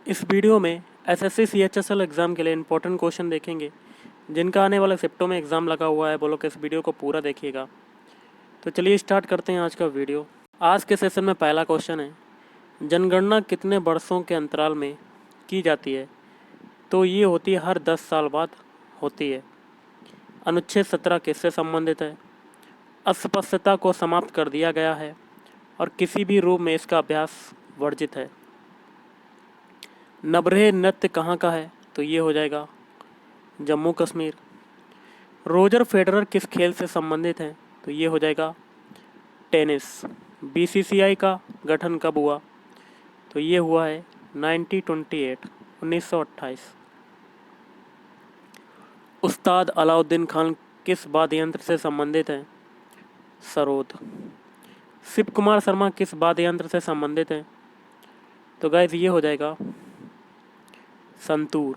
इस वीडियो में SSC CHSL exam के लिए इंपॉर्टेंट क्वेश्चन देखेंगे जिनका आने वाले शिफ्टों में एग्ज़ाम लगा हुआ है। बोलो कि इस वीडियो को पूरा देखिएगा। तो चलिए स्टार्ट करते हैं आज का वीडियो। आज के सेशन में पहला क्वेश्चन है, जनगणना कितने वर्षों के अंतराल में की जाती है? तो ये होती है हर 10 साल बाद होती है। अनुच्छेद 17 किससे संबंधित है? अस्पष्टता को समाप्त कर दिया गया है और किसी भी रूप में इसका अभ्यास वर्जित है। नब्रहे नृत्य कहाँ का है? तो ये हो जाएगा जम्मू कश्मीर। रोजर फेडरर किस खेल से संबंधित हैं? तो ये हो जाएगा टेनिस। बीसीसीआई का गठन कब हुआ? तो ये हुआ है 1928। उस्ताद अलाउद्दीन खान किस वाद्य यंत्र से संबंधित हैं? सरोद। शिव कुमार शर्मा किस वाद्य यंत्र से संबंधित हैं? तो गाइस ये हो जाएगा संतूर।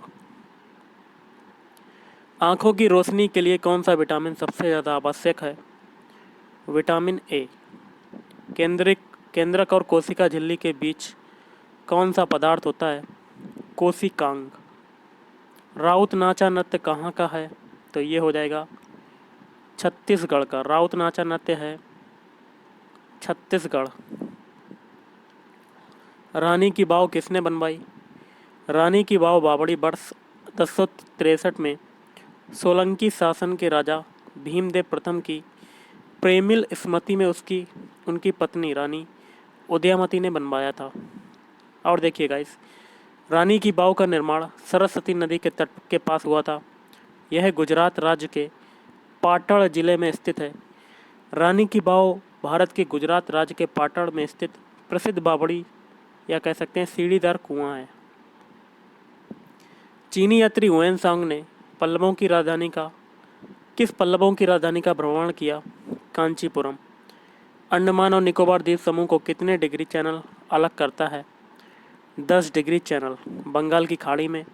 आँखों की रोशनी के लिए कौन सा विटामिन सबसे ज़्यादा आवश्यक है? Vitamin A. केंद्रक और कोशिका झिल्ली के बीच कौन सा पदार्थ होता है? कोशिकांग। राउत नाचा नृत्य कहाँ का है? तो ये हो जाएगा छत्तीसगढ़ का। राउत नाचा नृत्य है छत्तीसगढ़। रानी की वाव किसने बनवाई? रानी की वाव बावड़ी वर्ष 1063 में सोलंकी शासन के राजा भीमदेव प्रथम की प्रेमिल स्मृति में उनकी पत्नी रानी उदयमती ने बनवाया था। और देखिए गाइस, रानी की वाव का निर्माण सरस्वती नदी के तट के पास हुआ था। यह गुजरात राज्य के पाटण जिले में स्थित है। रानी की वाव भारत के गुजरात राज्य के पाटण में स्थित प्रसिद्ध बावड़ी या कह सकते हैं सीढ़ीदार कुआं है। चीनी यात्री हुएनसांग ने किस पल्लवों की राजधानी का भ्रमण किया? कांचीपुरम। अंडमान और निकोबार द्वीप समूह को कितने डिग्री चैनल अलग करता है? 10 डिग्री चैनल। बंगाल की खाड़ी में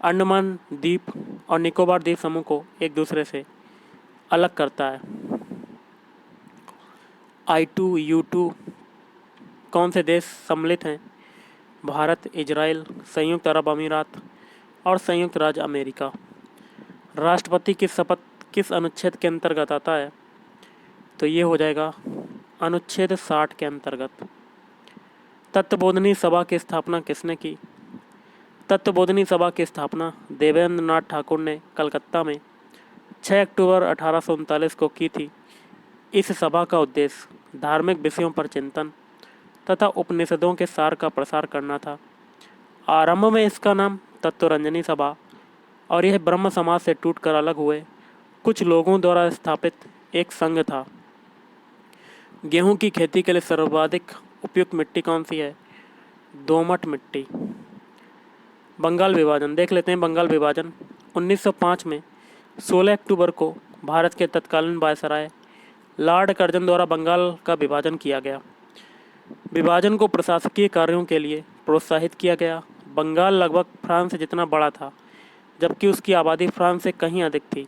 अंडमान द्वीप और निकोबार द्वीप समूह को एक दूसरे से अलग करता है। I2 U2 कौन से देश सम्मिलित हैं? भारत, इजराइल, संयुक्त अरब अमीरात और संयुक्त राज्य अमेरिका। राष्ट्रपति की शपथ किस अनुच्छेद के अंतर्गत आता है? तो ये हो जाएगा अनुच्छेद 60 के अंतर्गत। तत्वबोधिनी सभा की स्थापना किसने की? तत्वबोधिनी सभा की स्थापना देवेंद्र नाथ ठाकुर ने कलकत्ता में 6 अक्टूबर 1839 को की थी। इस सभा का उद्देश्य धार्मिक विषयों पर चिंतन तथा उपनिषदों के सार का प्रसार करना था। आरंभ में इसका नाम तत्वरंजनी सभा और यह ब्रह्म समाज से टूटकर अलग हुए कुछ लोगों द्वारा स्थापित एक संघ था। गेहूं की खेती के लिए सर्वाधिक उपयुक्त मिट्टी कौन सी है? दोमट मिट्टी। बंगाल विभाजन देख लेते हैं। बंगाल विभाजन 1905 में 16 अक्टूबर को भारत के तत्कालीन वायसराय लॉर्ड कर्जन द्वारा बंगाल का विभाजन किया गया। विभाजन को प्रशासकीय कार्यों के लिए प्रोत्साहित किया गया। बंगाल लगभग फ्रांस से जितना बड़ा था, जबकि उसकी आबादी फ्रांस से कहीं अधिक थी।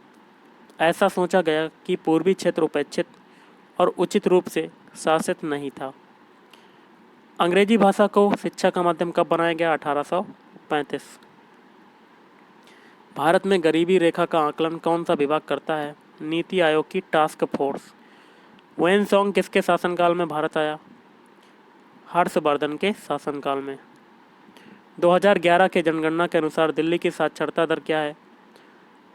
ऐसा सोचा गया कि पूर्वी क्षेत्र उपेक्षित और उचित रूप से शासित नहीं था। अंग्रेजी भाषा को शिक्षा का माध्यम कब बनाया गया? 1835। भारत में गरीबी रेखा का आकलन कौन सा विभाग करता है? नीति आयोग की टास्क फोर्स। हुएनसांग किसके शासनकाल में भारत आया? हर्षवर्धन के शासनकाल में। 2011 के जनगणना के अनुसार दिल्ली की साक्षरता दर क्या है?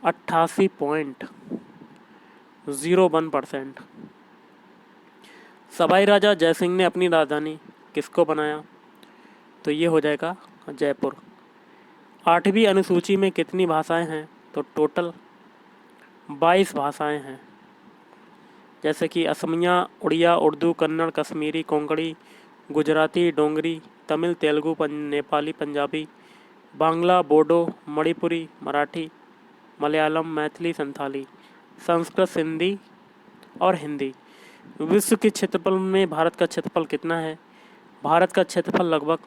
88.01%। सवाई राजा जयसिंह ने अपनी राजधानी किसको बनाया? तो ये हो जाएगा जयपुर। 8वीं अनुसूची में कितनी भाषाएं हैं? तो टोटल 22 भाषाएं हैं, जैसे कि असमिया, उड़िया, उर्दू, कन्नड़, कश्मीरी, कोंकणी, गुजराती, डोंगरी, तमिल, तेलुगु, नेपाली, पंजाबी, बांग्ला, बोडो, मणिपुरी, मराठी, मलयालम, मैथिली, संथाली, संस्कृत, सिंधी और हिंदी। विश्व के क्षेत्रफल में भारत का क्षेत्रफल कितना है? भारत का क्षेत्रफल लगभग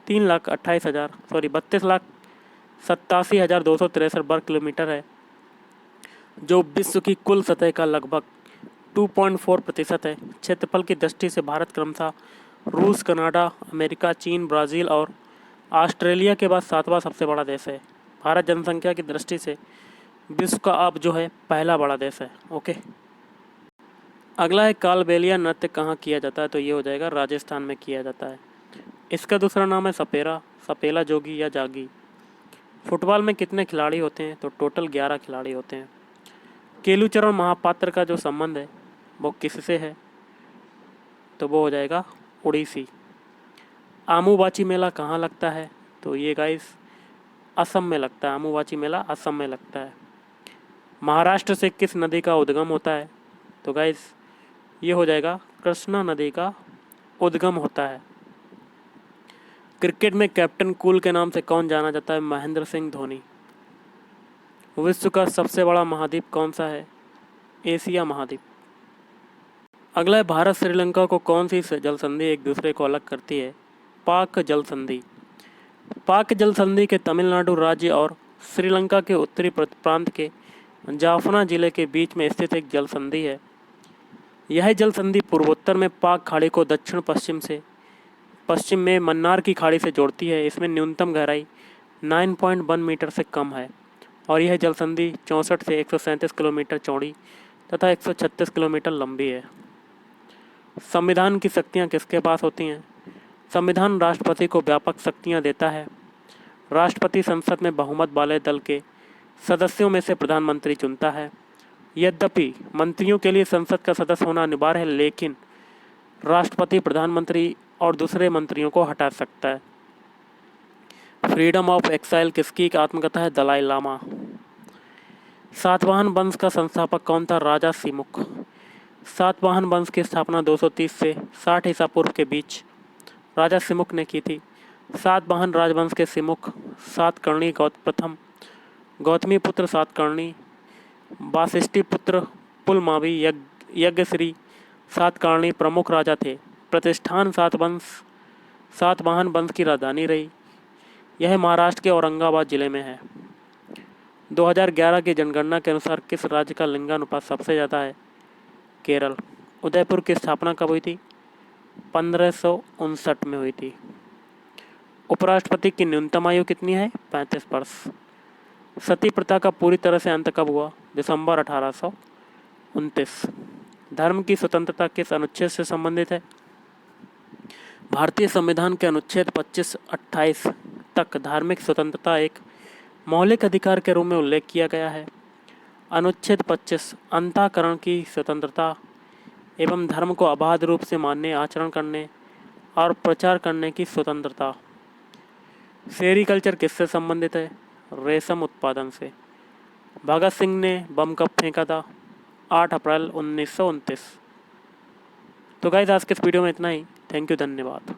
32,87,263 वर्ग किलोमीटर है, जो विश्व की कुल सतह का लगभग 2.4% है। क्षेत्रफल की दृष्टि से भारत क्रमशः रूस, कनाडा, अमेरिका, चीन, ब्राज़ील और ऑस्ट्रेलिया के बाद 7वां सबसे बड़ा देश है। भारत जनसंख्या की दृष्टि से विश्व का अब जो है पहला बड़ा देश है। ओके, अगला है कालबेलिया नृत्य कहाँ किया जाता है, तो ये हो जाएगा राजस्थान में किया जाता है। इसका दूसरा नाम है सपेरा, सपेला जोगी या जागी। फुटबॉल में कितने खिलाड़ी होते हैं, तो टोटल 11 खिलाड़ी होते हैं। केलुचरण महापात्र का जो संबंध है वो किससे है, तो वो हो जाएगा उड़ीसी। आमुबाची मेला कहाँ लगता है, तो ये गाइस असम में लगता है। आमुबाची मेला असम में लगता है। महाराष्ट्र से किस नदी का उद्गम होता है, तो गाइस ये हो जाएगा कृष्णा नदी का उद्गम होता है। क्रिकेट में कैप्टन कूल के नाम से कौन जाना जाता है, महेंद्र सिंह धोनी। विश्व का सबसे बड़ा महाद्वीप कौन सा है, एशिया महाद्वीप। अगला है भारत श्रीलंका को कौन सी जल संधि एक दूसरे को अलग करती है, पाक जल संधि। पाक जल संधि के तमिलनाडु राज्य और श्रीलंका के उत्तरी प्रांत के जाफना जिले के बीच में स्थित एक जल संधि है। यह जल संधि पूर्वोत्तर में पाक खाड़ी को दक्षिण पश्चिम में मन्नार की खाड़ी से जोड़ती है। इसमें न्यूनतम गहराई 9.1 मीटर से कम है और यह जल संधि 64 से 137 किलोमीटर चौड़ी तथा 136 किलोमीटर लंबी है। संविधान की शक्तियाँ किसके पास होती हैं, संविधान राष्ट्रपति को व्यापक शक्तियाँ देता है। राष्ट्रपति संसद में बहुमत वाले दल के सदस्यों में से प्रधानमंत्री चुनता है। यद्यपि मंत्रियों के लिए संसद का सदस्य होना अनिवार्य है, लेकिन राष्ट्रपति प्रधानमंत्री और दूसरे मंत्रियों को हटा सकता है। फ्रीडम ऑफ एक्साइल किसकी एक आत्मकथा है, दलाई लामा। सातवाहन वंश का संस्थापक कौन था, राजा सिमुक। सातवाहन वंश की स्थापना 230 से 60 ईसा पूर्व के बीच राजा सिमुक ने की थी। सातवाहन राजवंश के सिमुक सातकर्णी प्रथम, गौतमी पुत्र सातकर्णी, वासिष्ठी पुत्र पुलमावी, यज्ञश्री सातकर्णी प्रमुख राजा थे। प्रतिष्ठान सातवाहन वंश की राजधानी रही। यह महाराष्ट्र के औरंगाबाद जिले में है। 2011 की जनगणना के अनुसार किस राज्य का लिंगानुपात सबसे ज़्यादा है, केरल। उदयपुर की स्थापना कब हुई थी, 1559 में हुई थी। उपराष्ट्रपति की न्यूनतम आयु कितनी है, 35 वर्ष। सती प्रथा का पूरी तरह से अंत कब हुआ, दिसंबर 1829। धर्म की स्वतंत्रता किस अनुच्छेद से संबंधित है, भारतीय संविधान के अनुच्छेद 25-28 तक धार्मिक स्वतंत्रता एक मौलिक अधिकार के रूप में उल्लेख किया गया है। अनुच्छेद 25 अंतःकरण की स्वतंत्रता एवं धर्म को अबाध रूप से मानने, आचरण करने और प्रचार करने की स्वतंत्रता। सेरीकल्चर किससे संबंधित है, रेशम उत्पादन से। भगत सिंह ने बम कब फेंका था, 8 अप्रैल 1929। तो गाइस आज के इस वीडियो में इतना ही। थैंक यू, धन्यवाद।